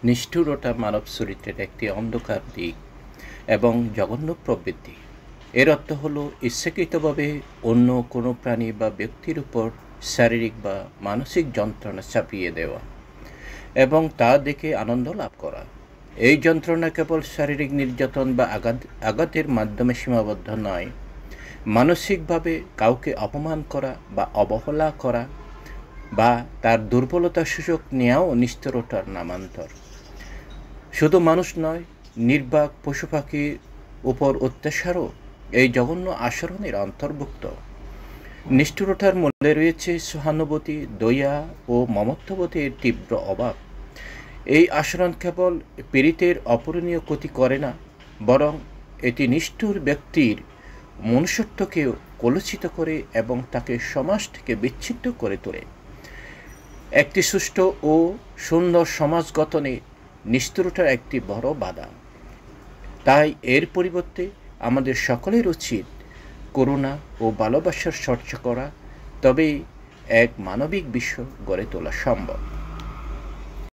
নিষ্ঠুরতা মানব চরিত্রের একটি অন্ধকার দিক এবং জঘন্য প্রবৃত্তি। এর অর্থ হলো ইচ্ছাকৃতভাবে অন্য কোনো প্রাণী বা ব্যক্তির উপর শারীরিক বা মানসিক যন্ত্রণা চাপিয়ে দেওয়া এবং তা দেখে আনন্দ লাভ করা। এই যন্ত্রণা কেবল শারীরিক নির্যাতন বা আঘাতের মাধ্যমে সীমাবদ্ধ নয়, মানসিকভাবে কাউকে অপমান করা বা অবহেলা করা বা তার দুর্বলতার সুযোগ নেওয়াও নিষ্ঠুরতার নামান্তর। শুধু মানুষ নয়, নির্বাক পশু পাখির উপর অত্যাচারও এই জঘন্য আচরণের অন্তর্ভুক্ত। নিষ্ঠুরতার মূলে রয়েছে সহানুভূতি, দয়া ও মমত্ববোধের তীব্র অভাব। এই আচরণ কেবল পীড়িতের অপূরণীয় ক্ষতি করে না, বরং এটি নিষ্ঠুর ব্যক্তির মনুষ্যত্বকে কলুষিত করে এবং তাকে সমাজ থেকে বিচ্ছিন্ন করে তোলে। একটি সুষ্ঠু ও সুন্দর সমাজ গঠনে নিষ্ঠুরতার একটি বড় বাধা। তাই এর পরিবর্তে আমাদের সকলের উচিত করুণা ও ভালোবাসার চর্চা করা, তবেই এক মানবিক বিশ্ব গড়ে তোলা সম্ভব।